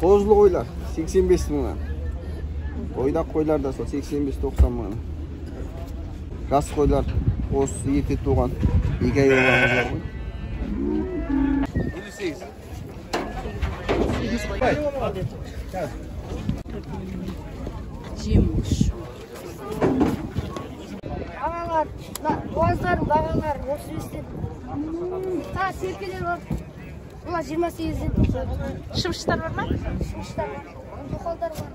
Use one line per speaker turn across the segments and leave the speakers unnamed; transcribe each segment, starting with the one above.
Qozlu qo'ylar 85 mingdan. Oydak qo'ylar da sol 85-90 mingdan. Ras qo'ylar o'z yeti tug'an, 2 oy bo'lganlar qo'y. 58.
Cimuş.
Ağalar, boğazlar, bağalar, 35'ten. Ta serkeler var. Bunlar 28'den.
Şımışlar var mı?
Şımışlar var. Tokallar var.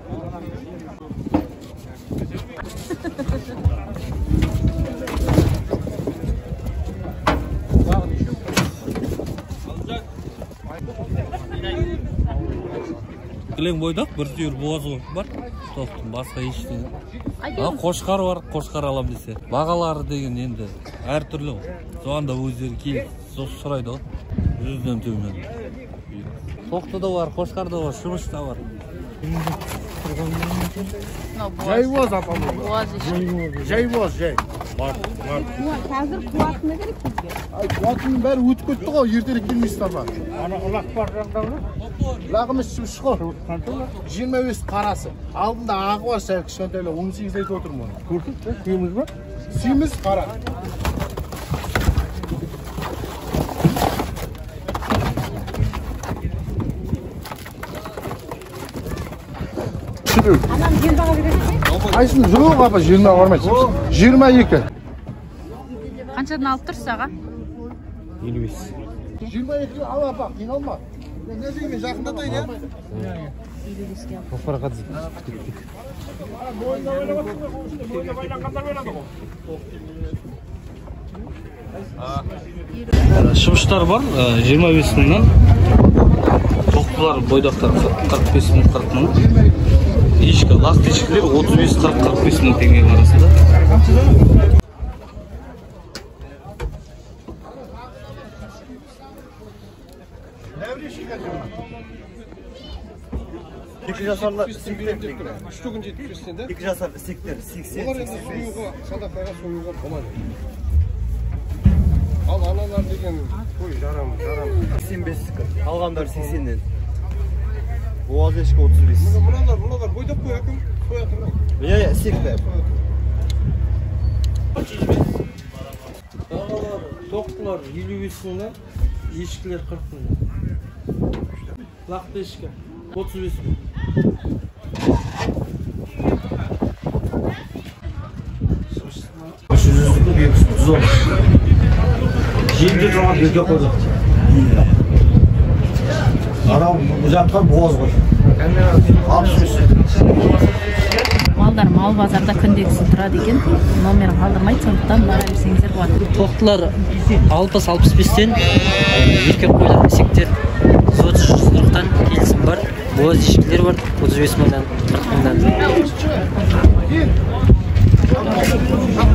Кілең бойдақ бір түйір боғазы бар. Тоқтың басқа ештеңе. Қошқар бар, қошқар алам десе. Бағалары деген енді әртүрлі ғой. Соған да өздері келіп сұрайды ғой. 100-ден төмен. Тоқты да бар, қошқар да бар, шымыш та бар.
Жайбоз апам.
Boğaz işi.
Жайбоз, жай. Бар.
Hazır kuvat ne gerek bizge?
Қуатының бәрі өтіп кетті ғой, ертелік келмейсіз таба. Ана ұлақ бар жағдағылы? Лағымыз шымыш қор. 25 қарасы. Алдында ағы бар сәл кішкентайлы 18 айтып отырмын оны. Көрсетті, сүйіміз бар? Сүйіміз қара.
Anam jel bağa verir mi?
Ayşın жоқ апа, 20 бармайсың. 22.
Қаншадан алып тұрсыз аға?
55.
22 ал апа, қиналма.
Ne diyeyim жақындатайын ya?
Қошқарға Шымыштар бар, 25 мыңнан. Тоқтылар, бойдақтар 45 мың, 40 мың. Ешкі, лақты ешкілер 35-40-45 мың теңгенің арасында.
İki жасарлар сектер.
3 gün 75'ten de.
İki жасар сектер 80.
Олар енді союға, садақаға союға болмайды. Ал аналар деген қой жарам.
85. Қалғандар 80-ден. Боğaz eşki 35.
Бұлалар бойдап қой әкім. Қой әкім.
Я сектер.
Тоқтылар 55 мыңнан, ешкілер 40 мыңнан. Лақты ешкі 35 мың.
Жерде тұрған жерге қойдық. Арау ұзатқан боğaz ғой. 65.
Малдар мал базарда күндегісі тұрады екен. Номерін қалдырмайды, сондықтан бара берсеңіздер болады.
Тоқтылар 60-65-тен, еркек қойлар есектер 30-40-тан келісім бар. Боğaz ешкілер бар 35 мыңнан, 40 мыңнан.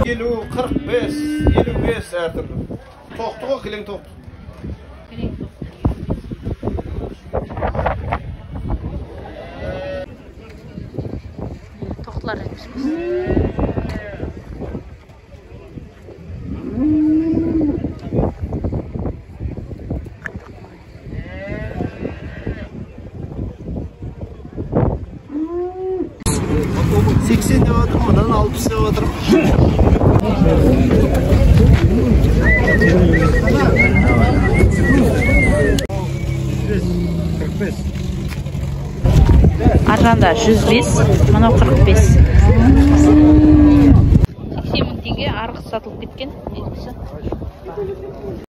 50, 45, 55 әртүрлі. Тоқты ғой, кілең тоқты.
Тоқтылар етmiş.
Seksen de vardır mı? 60 de vardır.
Arjanda 105, mынау 45. 80 мың теңге арғы сатылып кеткен.